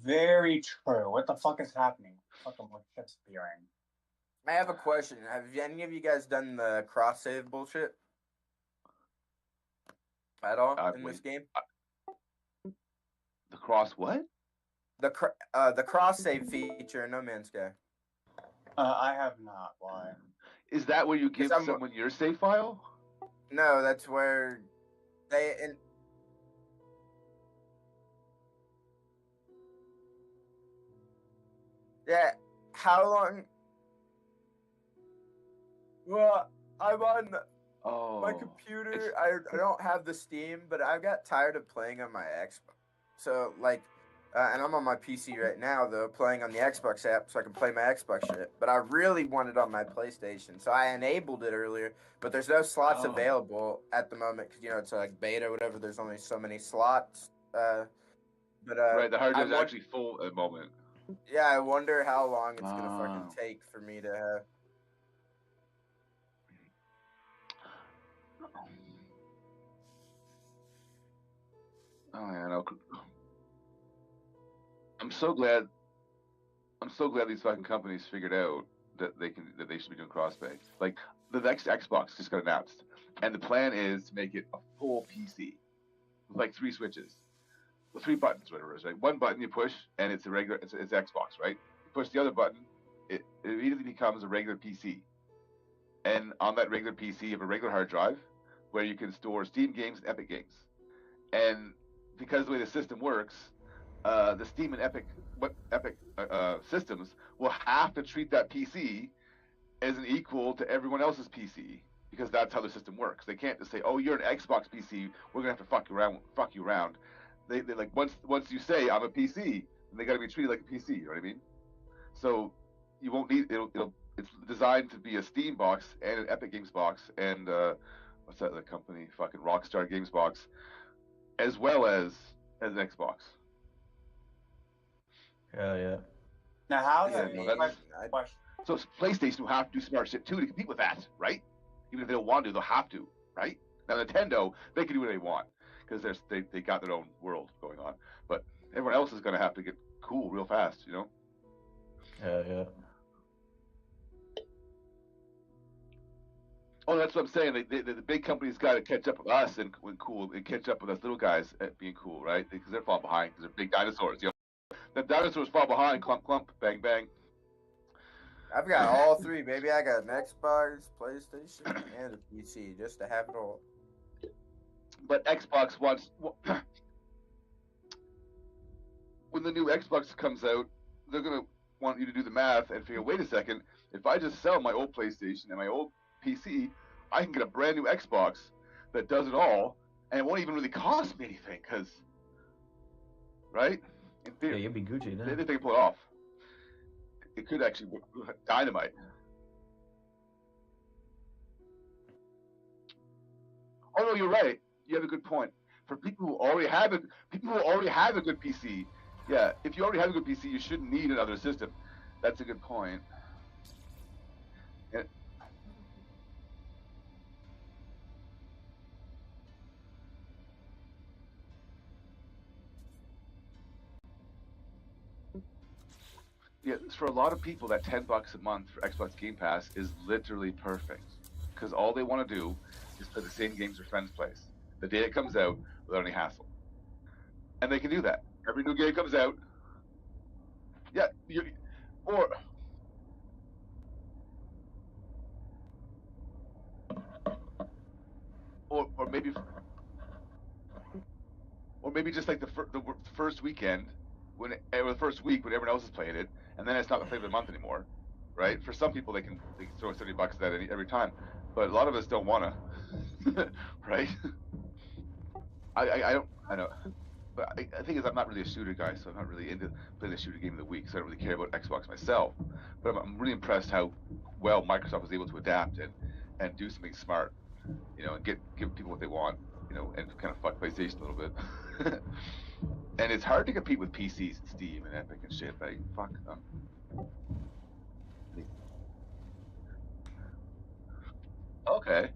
Very true. What the fuck is happening? Fucking more shit's appearing. I have a question. Have any of you guys done the cross save bullshit at all in this Wait, game? the cross what? The cross save feature in No Man's Sky. I have not. Why? Is that where you give someone your save file? No, that's where they Yeah, how long? Well, I'm on my computer. I don't have the Steam, but I got tired of playing on my Xbox. So like, and I'm on my PC right now though, playing on the Xbox app, so I can play my Xbox shit. But I really want it on my PlayStation, so I enabled it earlier. But there's no slots available at the moment because it's like beta or whatever. There's only so many slots. Right, the hard drive is actually full at the moment. Yeah, I wonder how long it's gonna fucking take for me to have. Oh man, I'm so glad these fucking companies figured out that they should be doing crossplay. Like the next Xbox just got announced, and the plan is to make it a full PC with like 3 switches, with 3 buttons, whatever it is. Right, one button you push and it's a regular, it's Xbox, right? You push the other button, it immediately becomes a regular PC, and on that regular PC you have a regular hard drive where you can store Steam games and Epic games, and because of the way the system works, the Steam and Epic systems will have to treat that PC as an equal to everyone else's PC, because that's how the system works. They can't just say, "Oh, you're an Xbox PC. We're gonna have to fuck you around." They like once you say I'm a PC, then they got to be treated like a PC. You know what I mean? So you won't need it's designed to be a Steam box and an Epic Games box and what's that other company? Fucking Rockstar Games box, as well as an Xbox. Hell yeah. Now, how does that question? So PlayStation will have to do smart shit too to compete with that, right? Even if they don't want to, they'll have to, right? Now Nintendo, they can do what they want because they got their own world going on, but everyone else is going to have to get cool real fast, you know? Hell yeah. Oh, that's what I'm saying. The big companies got to catch up with us and catch up with us little guys at being cool, right? Because they're falling behind because they're big dinosaurs. You know, the dinosaurs fall behind. Clump, clump, bang, bang. I've got all 3, baby. I got an Xbox, PlayStation, and a PC just to have it all. But Xbox wants when the new Xbox comes out, they're gonna want you to do the math and figure, wait a second, if I just sell my old PlayStation and my old PC, I can get a brand new Xbox that does it all, and it won't even really cost me anything, because, right? In theory, you'll be Gucci now. They can pull it off. It could actually work dynamite. Oh no, you're right. You have a good point. For people who already have a good PC, yeah, if you already have a good PC, you shouldn't need another system. That's a good point. Yeah, for a lot of people, that $10 a month for Xbox Game Pass is literally perfect, because all they want to do is play the same games their friends play the day it comes out without any hassle, and they can do that. Every new game comes out. Yeah, or maybe just like the first weekend or the first week when everyone else is playing it, and then it's not the flavor of the month anymore, right? For some people, they can throw $70 at that every time, but a lot of us don't wanna, right? I know, but I think is I'm not really a shooter guy, so I'm not really into playing the shooter game of the week, so I don't really care about Xbox myself. But I'm really impressed how well Microsoft was able to adapt and do something smart, you know, and give people what they want, you know, and kind of fuck PlayStation a little bit. And it's hard to compete with PCs and Steam and Epic and shit. Like, fuck them. Okay.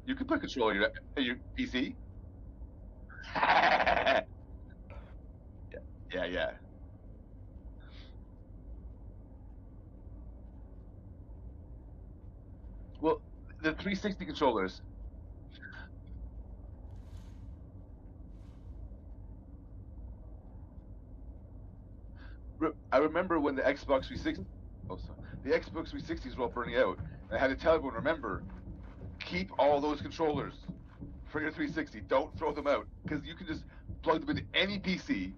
You can put controller in your PC. yeah, yeah. Well, the 360 controllers. I remember when the Xbox 360. Oh, sorry. The Xbox 360s were all burning out. And I had to tell everyone, remember, keep all those controllers for your 360. Don't throw them out because you can just plug them into any PC,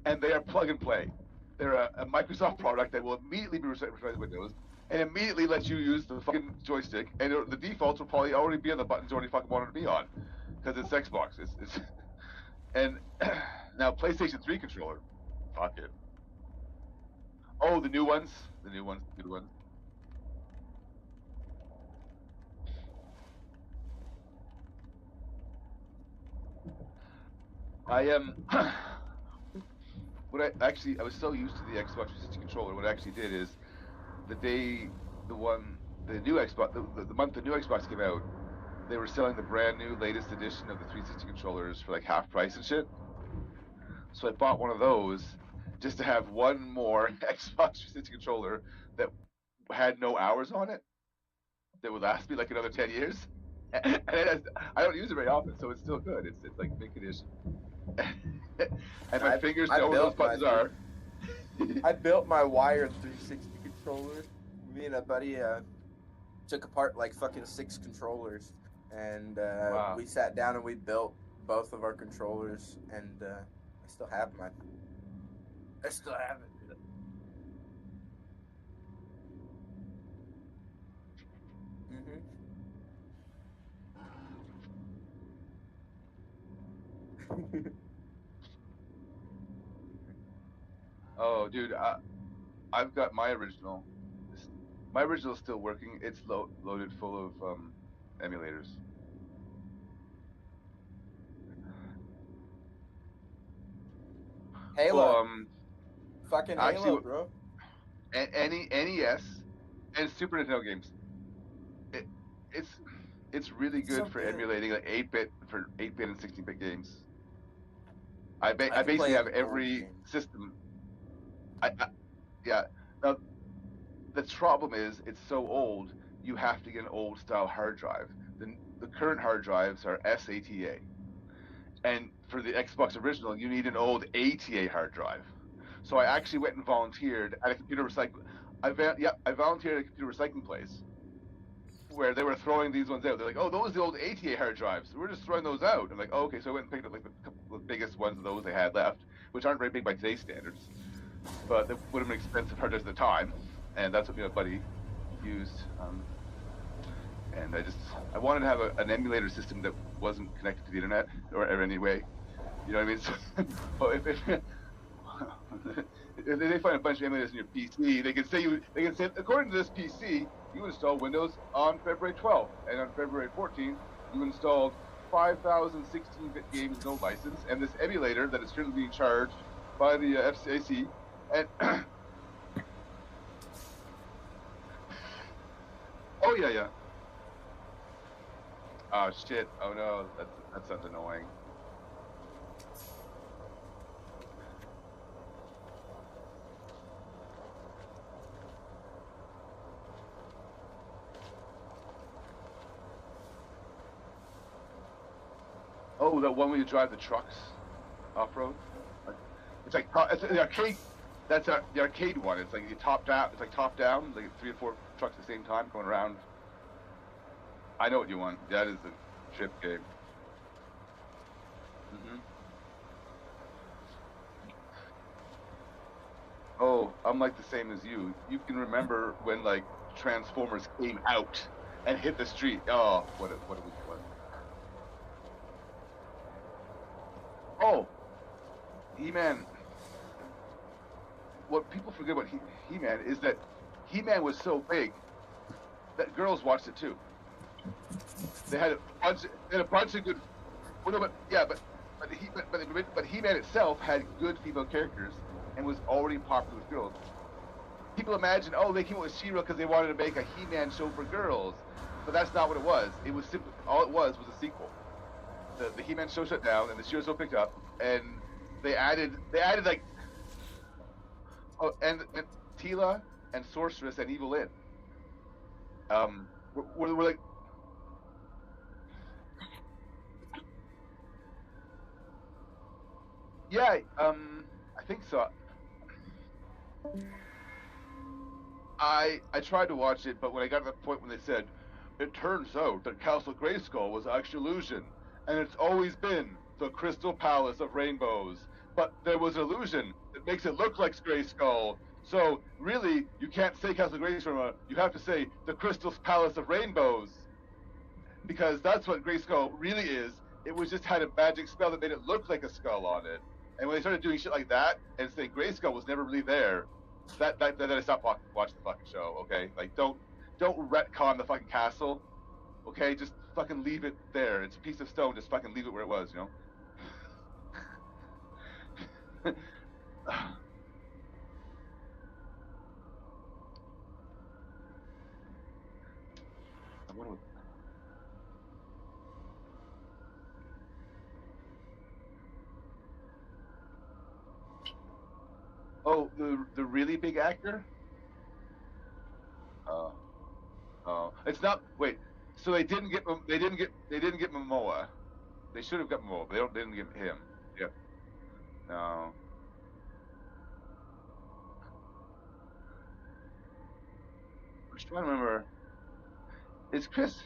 and they are plug and play. They're a Microsoft product that will immediately be restored to Windows and immediately let you use the fucking joystick. And the defaults will probably already be on the buttons you already fucking wanted to be on because it's Xbox. It's and now PlayStation 3 controller. Fuck it. Oh, the new ones. The new ones. The good ones. I am. What I was so used to the Xbox 360 controller. What I actually did is the day the new Xbox, the month the new Xbox came out, they were selling the brand new latest edition of the 360 controllers for like half price and shit. So I bought one of those just to have one more Xbox 360 controller that had no hours on it that would last me like another 10 years. And I don't use it very often, so it's still good. It's like mint condition. And my fingers know where those buttons are. I built my wired 360 controller. Me and a buddy took apart like fucking 6 controllers, and Wow. we sat down and we built both of our controllers, and I still have mine. I still have it. Oh, dude, I've got my original. My original is still working. It's loaded full of emulators. Halo. Well, fucking actually, Halo, bro. Any NES and Super Nintendo games. It's really good So for good. emulating like 8-bit and 16-bit games. I can basically play have old every games. system. Yeah. Now the problem is it's so old. You have to get an old style hard drive. The current hard drives are SATA, and for the Xbox original, you need an old ATA hard drive. So I actually went and volunteered at a computer recycling. I volunteered at a computer recycling place where they were throwing these ones out. They're like, "Oh, those are the old ATA hard drives. We're just throwing those out." I'm like, "Oh, okay." So I went and picked up like the couple of biggest ones of those they had left, which aren't very big by today's standards, but they would have been expensive hard drives at the time, and that's what my buddy used. And I wanted to have an emulator system that wasn't connected to the internet or any way. You know what I mean? So, well, if they find a bunch of emulators in your PC, they can say according to this PC, you installed Windows on February 12th, and on February 14th, you installed 5,000 16-bit games no license, and this emulator that is currently being charged by the FCC, and oh yeah. Oh shit! Oh no, that sounds annoying. Oh, that one where you drive the trucks off road. It's like it's the arcade. That's the arcade one. It's like you top down. It's like top down, like 3 or 4 trucks at the same time going around. I know what you want. That is a trip game. Oh, I'm like the same as you. You can remember when like Transformers came out and hit the street. Oh, what a week it was. Oh, He-Man. What people forget about He-Man is that He-Man was so big that girls watched it too. They had a bunch of good. Well, no, but He-Man itself had good female characters and was already popular with girls. People imagine, oh, they came out with She-Ra because they wanted to make a He-Man show for girls. but that's not what it was. It was simply all it was a sequel. The He-Man show shut down, and the Shiro show picked up, and they added like, oh, and Tila and Sorceress and Evil Lyn. We're like, yeah, I think so. I tried to watch it, but when I got to the point when they said, it turns out that Castle Grayskull was actually illusion, and it's always been the Crystal Palace of Rainbows, but there was an illusion that makes it look like Grayskull. So really, you can't say Castle Grayskull. You have to say the Crystal Palace of Rainbows, because that's what Grayskull really is. It was just had a magic spell that made it look like a skull on it. And when they started doing shit like that and saying Grayskull was never really there, then I stopped watching the fucking show. Okay, like don't retcon the fucking castle. Okay, just fucking leave it there. It's a piece of stone. Just fucking leave it where it was. You know. Oh, the really big actor? It's not. Wait. So they didn't get Momoa. They should have got Momoa, but they didn't get him. Yep. No. I'm just trying to remember. Is Chris?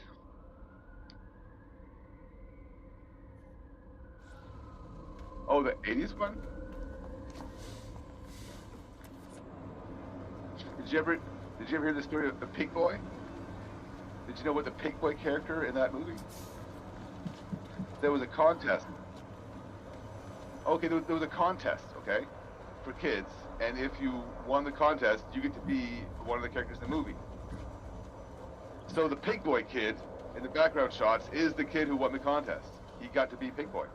Oh, the '80s one. Did you ever hear the story of the Pig Boy? Did you know what the Pig Boy character in that movie? There was a contest. Okay, there was a contest, okay, for kids, and if you won the contest, you get to be one of the characters in the movie. So the Pig Boy kid in the background shots is the kid who won the contest. He got to be Pig Boy.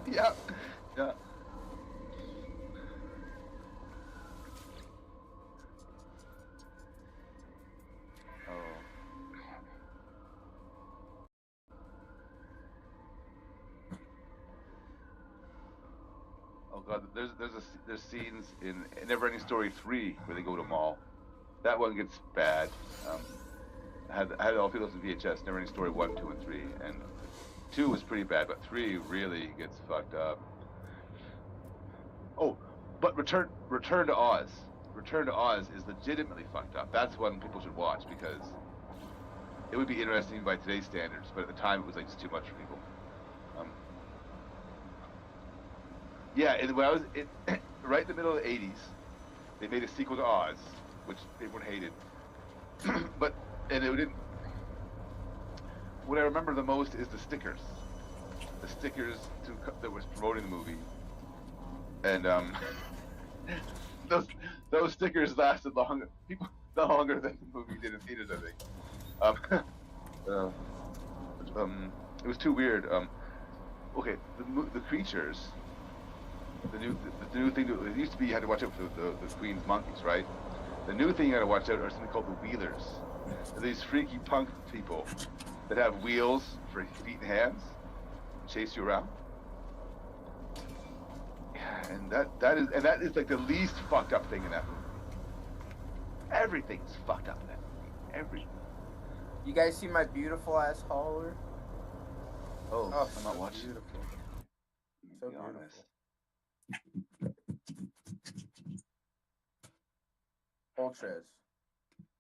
Yeah. Yeah. Oh god, there's scenes in Neverending Story 3 where they go to a mall. That one gets bad. I had all those in VHS. Neverending Story 1, 2, and 3, and 2 was pretty bad, but 3 really gets fucked up. Oh, but Return to Oz. Return to Oz is legitimately fucked up. That's one people should watch because it would be interesting by today's standards, but at the time it was like just too much for people. Yeah, and when I was right in the middle of the '80s, they made a sequel to Oz, which everyone hated. But it didn't. What I remember the most is the stickers. The stickers that was promoting the movie, and those stickers lasted longer than the movie did in theaters, I think. It was too weird. Okay, the creatures. The new thing, it used to be you had to watch out for the Queen's monkeys, right? The new thing you got to watch out are something called the Wheelers. They're these freaky punk people that have wheels for feet and hands, chase you around. Yeah, and that is like the least fucked up thing in that movie. Everything's fucked up in that movie. Everything. You guys see my beautiful ass hauler? Oh, I'm so not watching. Beautiful. So beautiful. Honest. Ultras.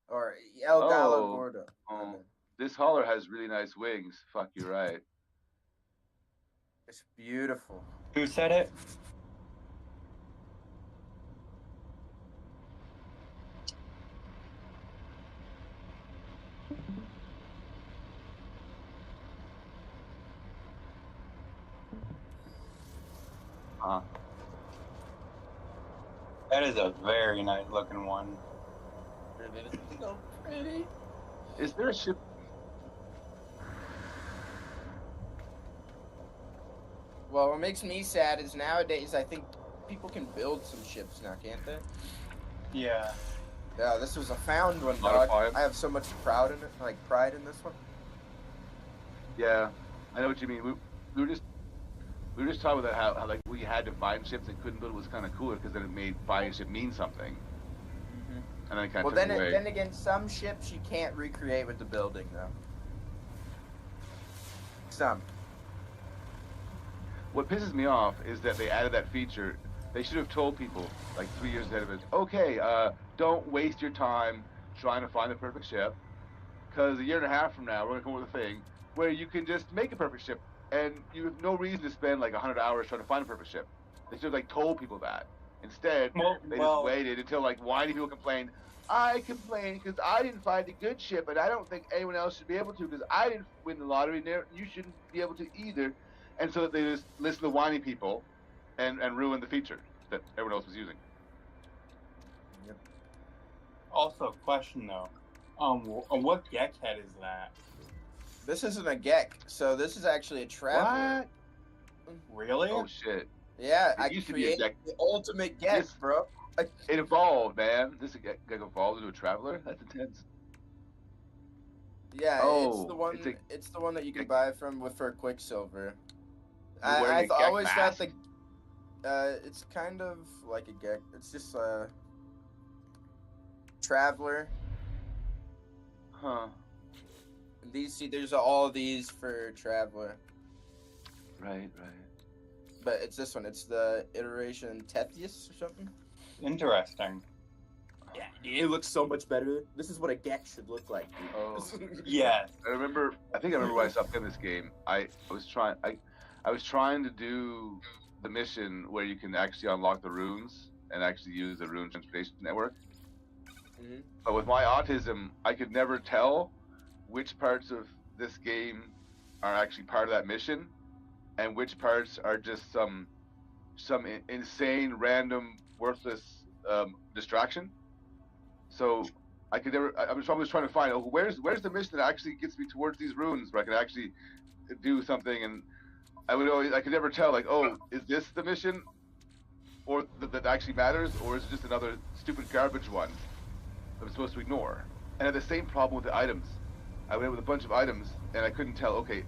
Or El Galo Oh. Gordo. Oh, this hauler has really nice wings. Fuck, you're right. It's beautiful. Who said it? That is a very nice looking one. It's so pretty. Is there a ship? Well, what makes me sad is nowadays I think people can build some ships now, can't they? Yeah. Yeah, this was a found one, dog. Modified. I have so much pride in it, pride in this one. Yeah, I know what you mean. We were just talking about how like we had to find ships and couldn't build was kind of cooler because then it made finding a ship mean something. And then it kind of Well, took away. then again, some ships you can't recreate with the building though. Some. What pisses me off is that they added that feature. They should have told people like 3 years ahead of it. Okay, don't waste your time trying to find the perfect ship, because a year and a half from now we're gonna come up with a thing where you can just make a perfect ship, and you have no reason to spend like 100 hours trying to find a perfect ship. They should have like told people that. Instead, they just waited until like whiny people complained. I complained because I didn't find a good ship, and I don't think anyone else should be able to because I didn't win the lottery. And you shouldn't be able to either. And so they just listen to whiny people, and ruin the feature that everyone else was using. Yep. Also, question though, what Gek head is that? This isn't a Gek, so this is actually a traveler. What? Really? Oh shit! Yeah, It I used to be a created Gek. the ultimate Gek, This- bro. It evolved, man. This Gek evolved into a traveler. That's intense. Yeah, Oh, it's the one. it's a- It's the one that you can Gek- buy for Quicksilver. You're wearing a Gek always thought mask? it's kind of like a Gek. It's just a traveler. Huh? There's all these for traveler, Right. but it's this one. It's the iteration Tethius or something. Interesting. Yeah, it looks so much better. This is what a Gek should look like. Dude. Oh. Yes. I think I remember why I stopped playing this game. I was trying to do the mission where you can actually unlock the runes and actually use the rune transportation network. Mhm. But with my autism, I could never tell which parts of this game are actually part of that mission, and which parts are just some insane, random, worthless distraction. So I could never. I was always trying to find, where's the mission that actually gets me towards these runes where I can actually do something, and I could never tell, like, oh, is this the mission, or that actually matters, or is it just another stupid garbage one that I'm supposed to ignore? And I had the same problem with the items. I went with a bunch of items, and I couldn't tell, okay,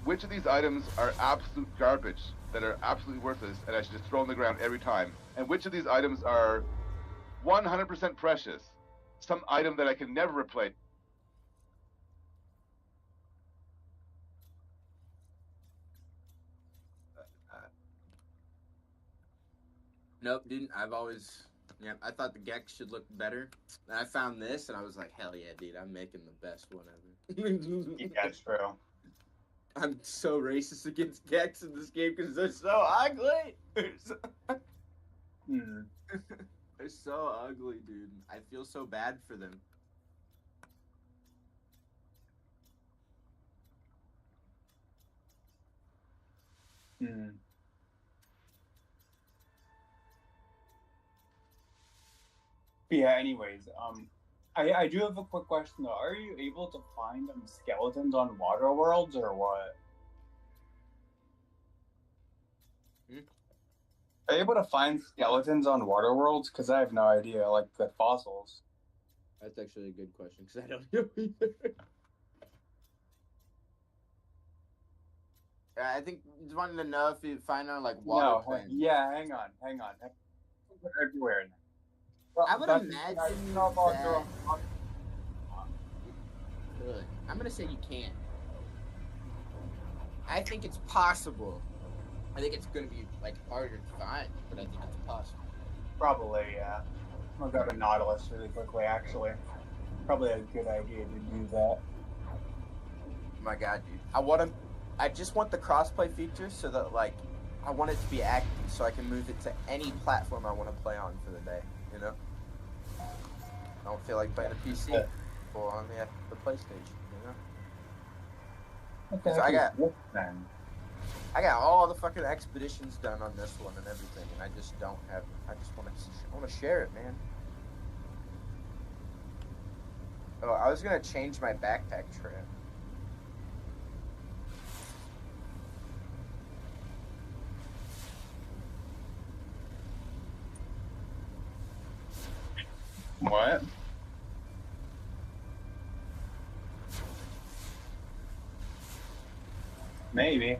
which of these items are absolute garbage, that are absolutely worthless, and I should just throw on the ground every time, and which of these items are 100% precious, some item that I can never replace. Nope, dude. I thought the Gek should look better. And I found this, and I was like, hell yeah, dude, I'm making the best one ever. That's true. I'm so racist against Geks in this game because they're so ugly. Hmm. They're so ugly, dude. I feel so bad for them. Hmm. But yeah. Anyways, I do have a quick question though. Are you able to find skeletons on water worlds or what? Are you able to find skeletons on water worlds? Because I have no idea, like the fossils. That's actually a good question because I don't know either. I think you wanted to know if you find out like water No, plants. yeah, hang on. They're everywhere now. I would That's- imagine I know about that- your- Good. I'm gonna say you can't. I think it's possible. I think it's gonna be like harder to find, but I think it's possible. Probably, yeah. I'll go to Nautilus really quickly, actually. Probably a good idea to do that. Oh my god, dude. I just want the crossplay feature so that like I want it to be active so I can move it to any platform I want to play on for the day, you know? I don't feel like playing a PC or on the PlayStation, you know? Okay, So I got- then. I got all the fucking expeditions done on this one and everything, and I just don't have. I just want to share it, man. Oh, I was gonna change my backpack trim. What? Maybe.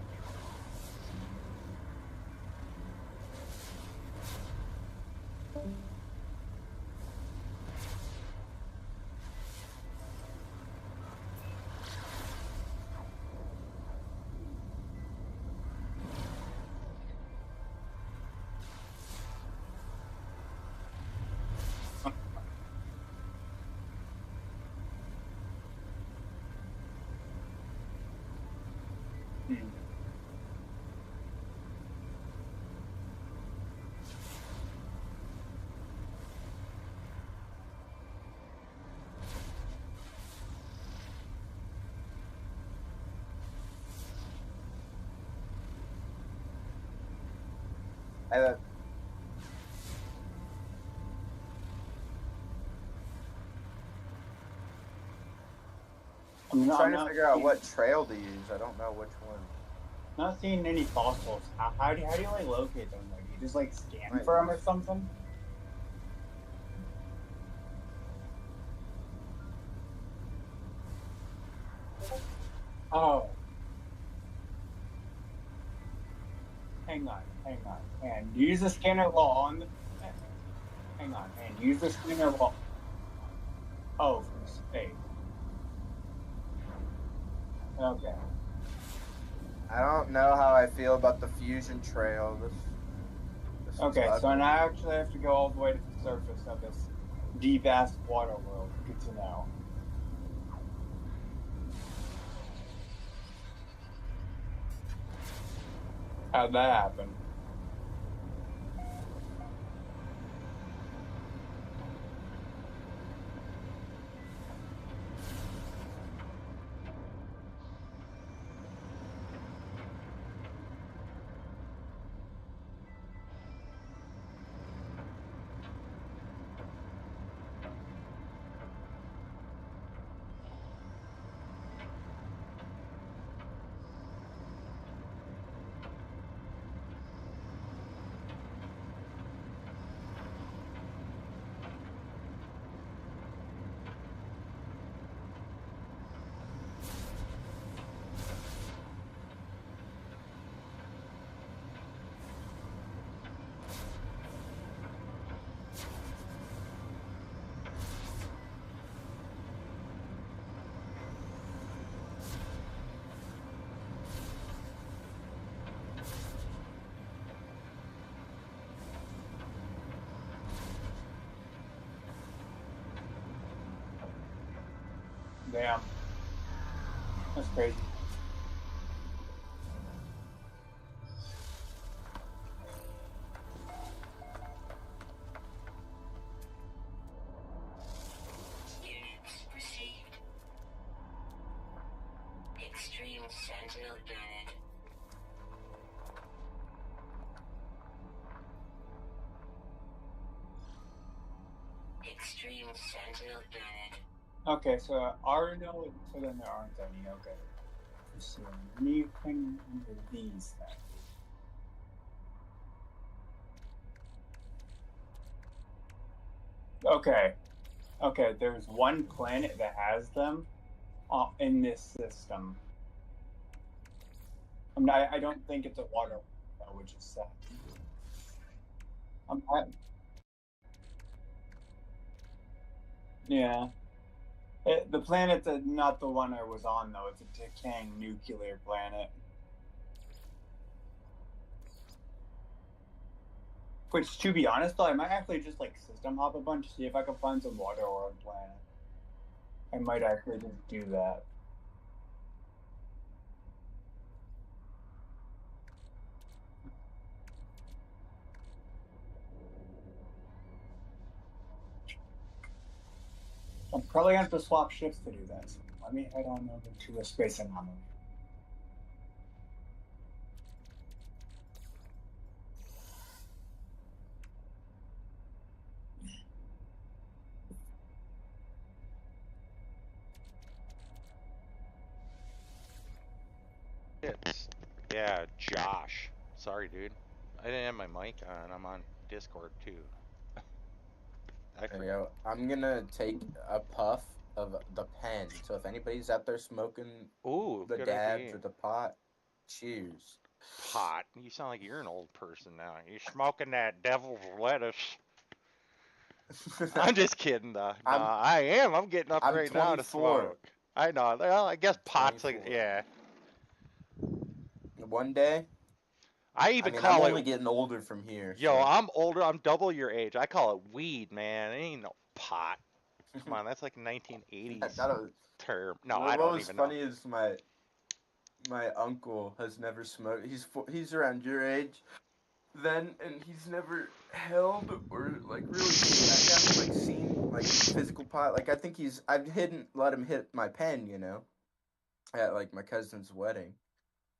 Hmm. Uh, I'm trying to not figure out seeing, what trail to use. I don't know which one. not seeing any fossils. How do you like locate them? Like you just like scan Right. for them or something? Oh. Hang on. And use the scanner while on the. Hang on. And use the scanner while. Oh, from space. Okay. I don't know how I feel about the fusion trail. This is Okay, so ugly. now I actually have to go all the way to the surface of this deep ass water world. Good to know. How'd that happen? Damn. That's crazy. Units received. Extreme Sentinel unit. Extreme Sentinel unit. Okay, so are no, so then there aren't any. Okay. So anything under these then? Okay. Okay, there's one planet that has them in this system. I don't think it's a water, which is sad. Yeah. The planet's not the one I was on, though. It's a decaying nuclear planet. Which, to be honest, though, I might actually just like system hop a bunch, see if I can find some water world planet. I might actually just do that. I'm probably gonna have to swap ships to do that. So let me head on over to a space anomaly. Yeah, Josh. Sorry, dude. I didn't have my mic on. I'm on Discord too. There you go. I'm gonna take a puff of the pen. So if anybody's out there smoking Ooh, the good dabs idea. or the pot, Cheers. Pot. You sound like you're an old person now. You smoking that devil's lettuce. I'm just kidding, though. No, I'm- I am. I'm getting up I'm right now to 24. smoke. I know. Well, I guess pot's like, 24. yeah. One day. I I even mean, call I'm it. only getting older from here. Yo, so. I'm older. I'm double your age. I call it weed, man. It ain't no pot. Come on, that's like 1980s term. No, I what don't was even funny know. is my uncle has never smoked. He's around your age, then, and he's never held or like really sat down and like seen like physical pot. Like I think I didn't let him hit my pen, you know, at like my cousin's wedding,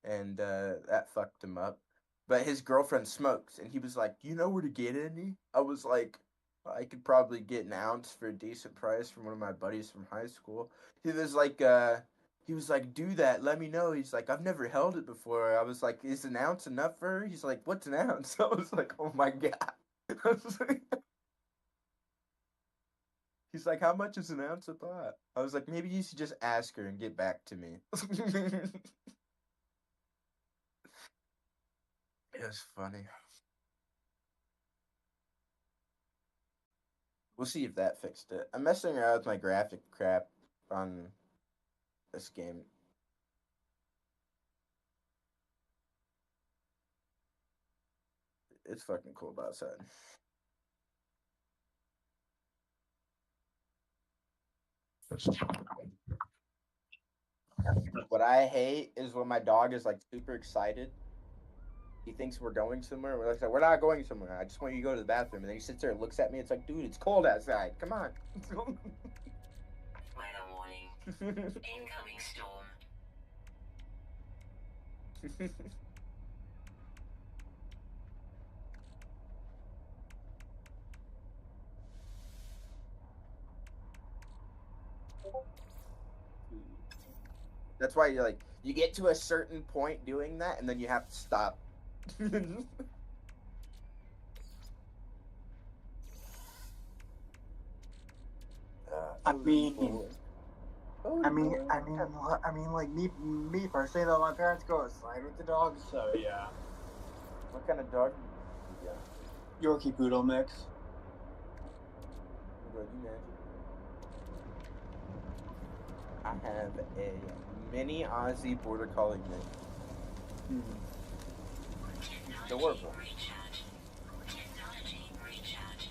and that fucked him up. But his girlfriend smokes, and he was like, "You know where to get any?" I was like, "I could probably get an ounce for a decent price from one of my buddies from high school." He was like, "Do that. Let me know." He's like, "I've never held it before." I was like, "Is an ounce enough for her?" He's like, "What's an ounce?" I was like, "Oh my god." I was like, he's like, "How much is an ounce of pot?" I was like, "Maybe you should just ask her and get back to me." It was funny. We'll see if that fixed it. I'm messing around with my graphic crap on this game. It's fucking cold outside. What I hate is when my dog is like super excited. He thinks we're going somewhere. We're like, we're not going somewhere. I just want you to go to the bathroom. And then he sits there and looks at me. It's like, dude, it's cold outside. Come on. Weather warning. Incoming storm. That's why you're like, you get to a certain point doing that, and then you have to stop. I mean, like me personally though, my parents go outside with the dog, so yeah. What kind of dog? Yeah. Yorkie Poodle mix. What about you, man? I have a mini Aussie Border Collie mix. Adorable. Recharge. Technology recharge.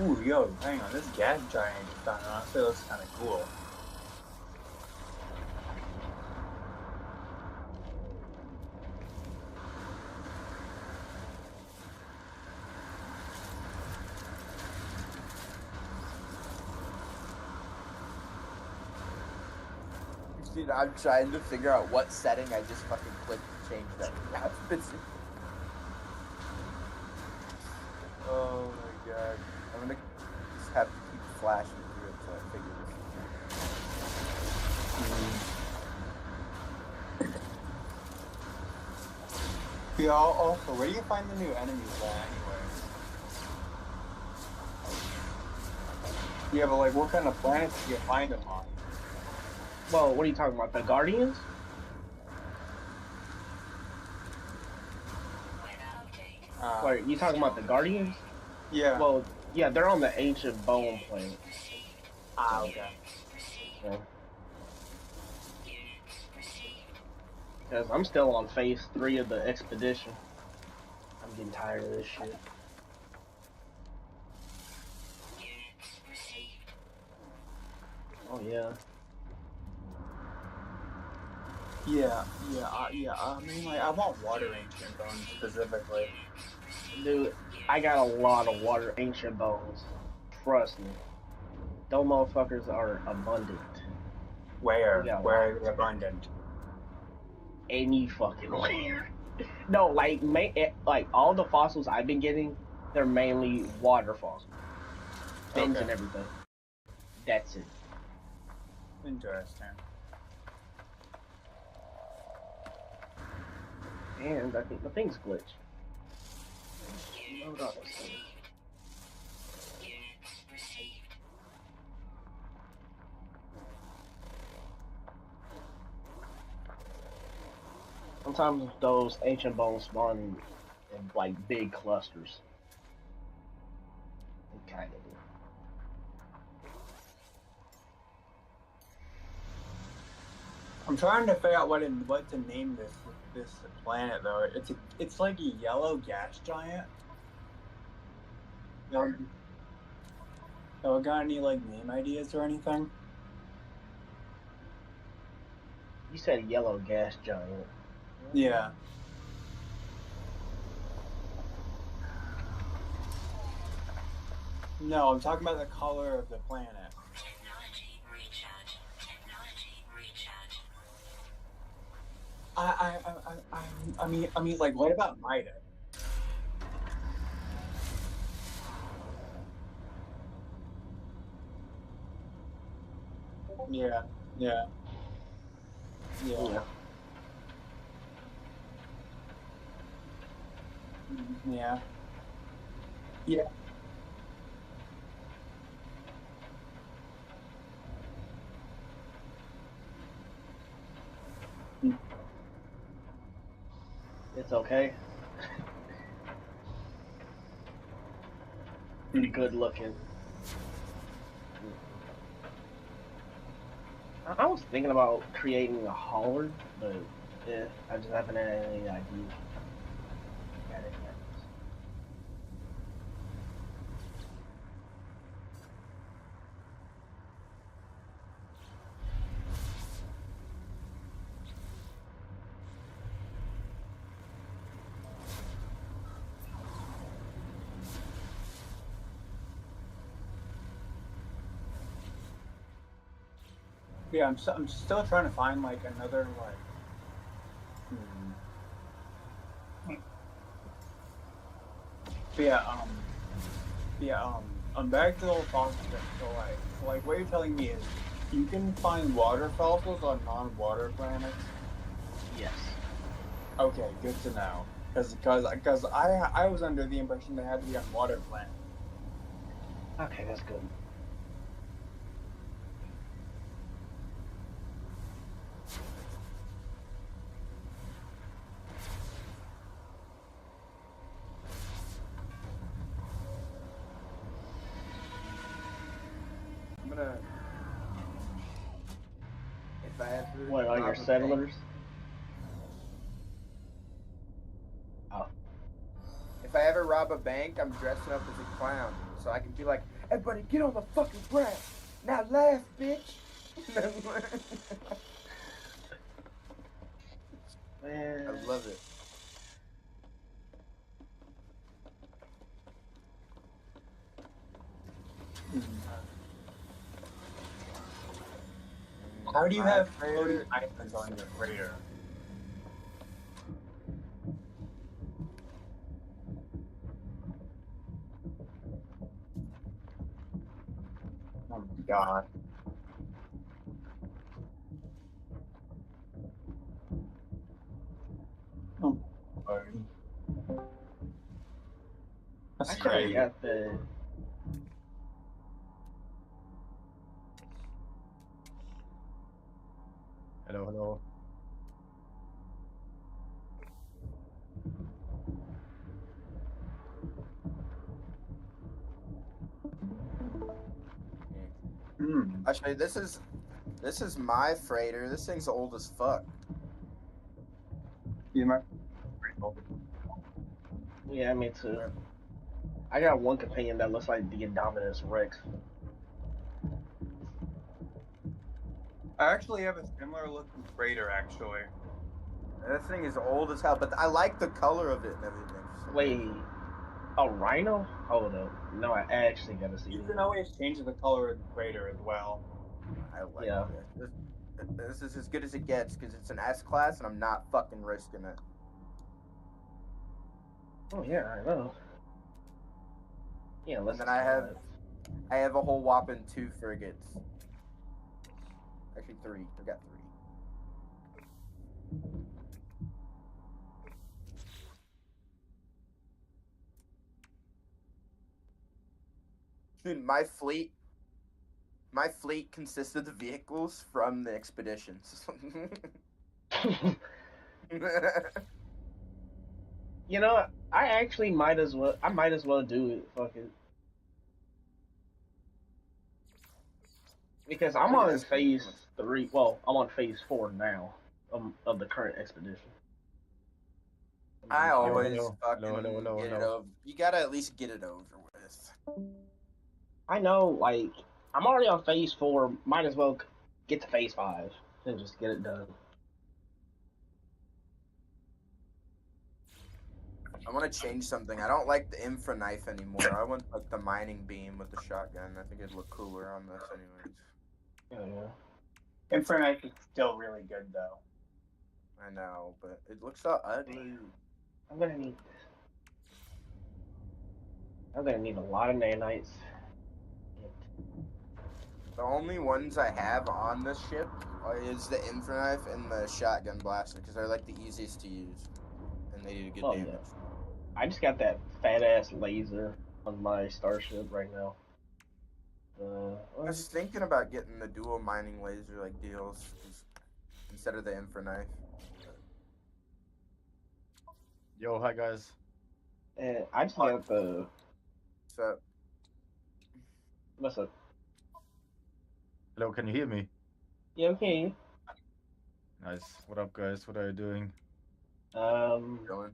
Ooh, yo, hang on. This gas giant I just found honestly looks kind of cool. Dude, I'm trying to figure out what setting I just fucking clicked to change that. Oh my god. I'm gonna just have to keep flashing through it until I figure this Yeah, also, where do you find the new enemies at anyway? Yeah, but like, what kind of planets do you find them on? Well, what are you talking about? The Guardians? Wait, you talking about the Guardians? Yeah. Well, yeah, they're on the Ancient Bone planet. Ah, okay. Yeah. Because I'm still on phase 3 of the expedition. I'm getting tired of this shit. Oh yeah. Yeah. I mean, like, I want water ancient bones specifically. Dude, I got a lot of water ancient bones. Trust me. Those motherfuckers are abundant. Where? Yeah, Where wow. are they abundant? Any fucking where. No, like like all the fossils I've been getting, they're mainly water fossils. Fins and everything. That's it. Interesting. And I think the thing's glitched. Load up this thing. Sometimes those ancient bones spawn in like big clusters. They kind of do. I'm trying to figure out what to name this planet though. It's like a yellow gas giant. No, got any like name ideas or anything? You said yellow gas giant. Yeah. No, I'm talking about the color of the planet. Technology recharge. Technology recharge. I mean, like, what about Mida? Yeah. Yeah. Yeah. Yeah. It's okay. Pretty good looking. I was thinking about creating a hauler, but yeah, I just haven't had any ideas. Yeah, I'm still trying to find like another like. Back to the old fossil thing. So like, what you're telling me is, you can find water fossils on non-water planets. Yes. Okay, good to know. Because I was under the impression they had to be on water planets. Okay, that's good. If I ever What are your settlers? If I ever rob rob a bank, I'm dressing up as a clown. So I can be like, everybody get on the fucking ground. Now laugh, bitch. Man. I love it. How do you My have favorite- floating islands on your freighter? Oh my god. Oh, Lord. That's I should crazy. have got the. Hello, hello. Actually, this is my freighter. This thing's old as fuck. You might. Yeah, me too. I got one companion that looks like the Indominus Rex. I actually have a similar looking freighter, actually. This thing is old as hell, but I like the color of it and everything. Wait, a Rhino? Hold up. No, I actually gotta see You it. can always change the color of the freighter as well. I like Yeah. this. This is as good as it gets because it's an S class and I'm not fucking risking it. Oh yeah, I know. Yeah, let's. And then I have a whole whopping 2 frigates. Actually 3. I've got 3. Dude, my fleet consists of the vehicles from the expeditions. You know, I actually might as well. I might as well do it. Fuck it. Because I'm on phase 3. Well, I'm on phase 4 now of the current expedition. I always hello, fucking hello, get it hello. over. You gotta at least get it over with. I know, like, I'm already on phase 4. Might as well get to phase 5 and just get it done. I want to change something. I don't like the infra knife anymore. I want like the mining beam with the shotgun. I think it'd look cooler on this, anyways. Yeah. Infernife is still really good, though. I know, but it looks so ugly. I'm gonna need a lot of nanites. The only ones I have on this ship is the infra knife and the shotgun blaster because they're like the easiest to use, and they do good Oh, damage. yeah. I just got that fat ass laser on my starship right now. I was thinking about getting the dual mining laser like deals instead of the infra knife. Yo, hi guys. And I just got the. So What's up? Hello, can you hear me? Yeah, okay. Nice. What up, guys? What are you doing? going.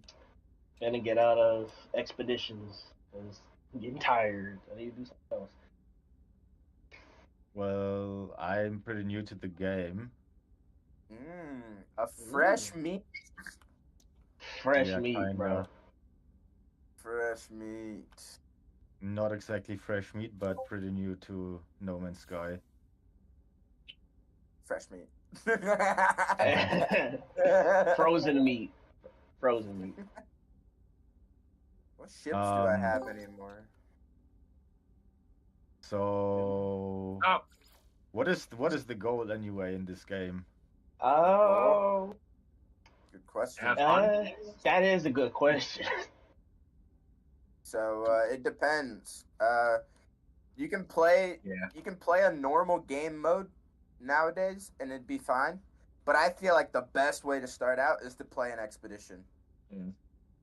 Gonna get out of expeditions. Cause I'm getting tired. I need to do something else. Well, I'm pretty new to the game. A fresh meat. Fresh Yeah, meat, kinda. bro. Fresh meat. Not exactly fresh meat, but pretty new to No Man's Sky. Fresh meat. Frozen meat. Frozen meat. What ships do I have anymore? So, Oh. what is the goal anyway in this game? Oh, Good question. Have fun. that is a good question. So it depends. You can play. Yeah. You can play a normal game mode nowadays, and it'd be fine. But I feel like the best way to start out is to play an expedition.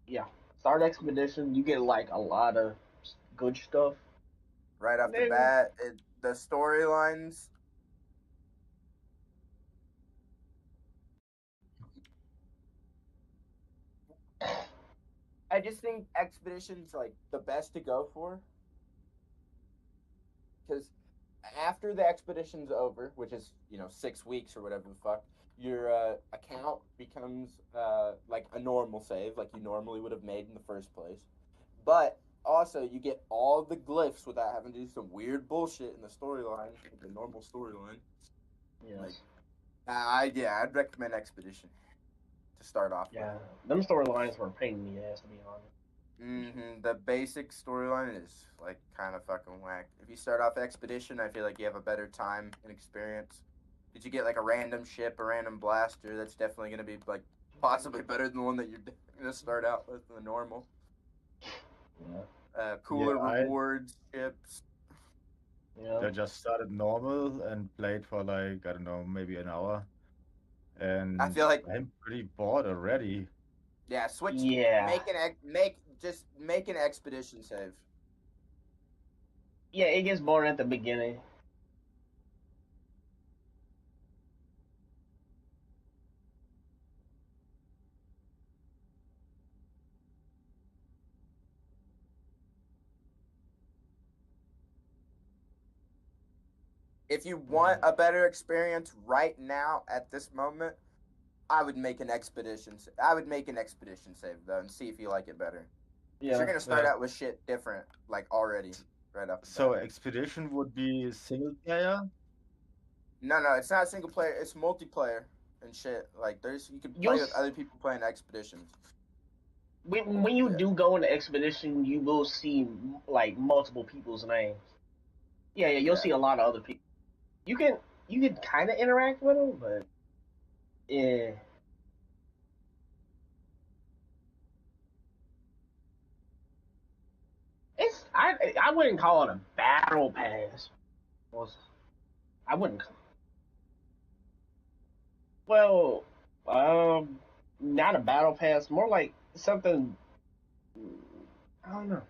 Yeah, start expedition. You get like a lot of good stuff. Right off the Then- bat, the storylines. I just think Expedition's like the best to go for, because after the expedition's over, which is 6 weeks or whatever the fuck, your account becomes like a normal save, like you normally would have made in the first place. But also, you get all the glyphs without having to do some weird bullshit in the storyline, the normal storyline. Yes. Like, I'd recommend Expedition to start off Yeah, them storylines were a pain in the ass, to be honest. with. The basic storyline is like kind of fucking whack. If you start off Expedition, I feel like you have a better time and experience. Did you get like a random ship, a random blaster? That's definitely gonna be like possibly better than the one that you're gonna start out with in the normal. Yeah. Cooler rewards, ships. Yeah. I just started normal and played for like, I don't know, maybe an hour. And I feel like I'm pretty bored already. yeah, switch. Yeah. Make an expedition save. Yeah, it gets boring at the beginning. If you want a better experience right now at this moment, I would make an expedition. I would make an expedition save though and see if you like it better. Yeah. You're gonna start out with shit different, like already, right up. So Expedition would be single player? No, it's not single player. It's multiplayer and shit. Like you can play with other people playing expeditions. When you do go into expedition, you will see like multiple people's names. Yeah, you'll see a lot of other people. You can kind of interact with them, but yeah. I wouldn't call it a battle pass. I wouldn't. Well, not a battle pass. More like something. I don't know.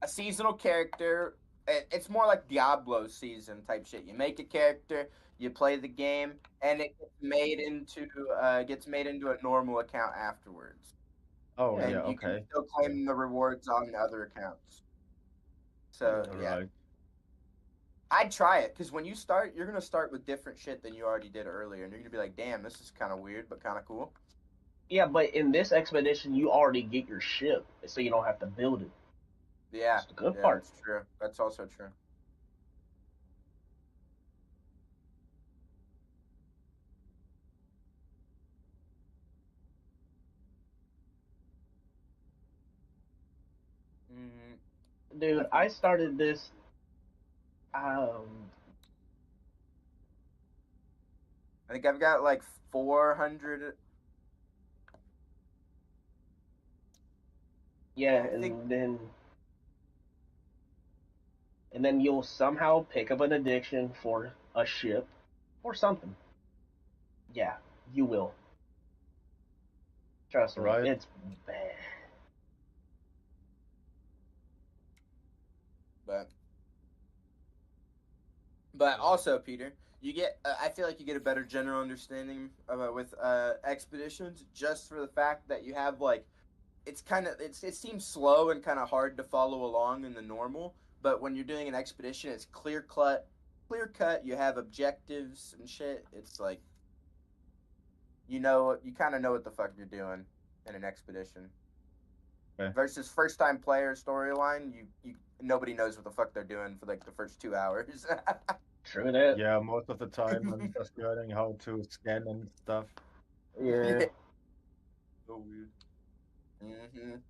A seasonal character. It's more like Diablo season type shit. You make a character, you play the game, and it gets made into a normal account afterwards. Oh and yeah, you okay. can still claim the rewards on the other accounts. So yeah, Right. I'd try it because when you start, you're gonna start with different shit than you already did earlier, and you're gonna be like, "Damn, this is kind of weird, but kind of cool." Yeah, but in this expedition, you already get your ship, so you don't have to build it. Yeah, that's the good part. That's true. That's also true. Dude, I started this. I think I've got like 400. Yeah, and then you'll somehow pick up an addiction for a ship or something. Yeah, you will. Trust me, it's bad. But also, Peter, you get. I feel like you get a better general understanding with expeditions just for the fact that you have like, it seems slow and kind of hard to follow along in the normal. But when you're doing an expedition, it's clear cut. You have objectives and shit. It's like, you kind of know what the fuck you're doing in an expedition. Okay. Versus first time player storyline, you nobody knows what the fuck they're doing for like the first 2 hours. True that. Yeah, most of the time I'm just learning how to scan and stuff. Yeah. So weird.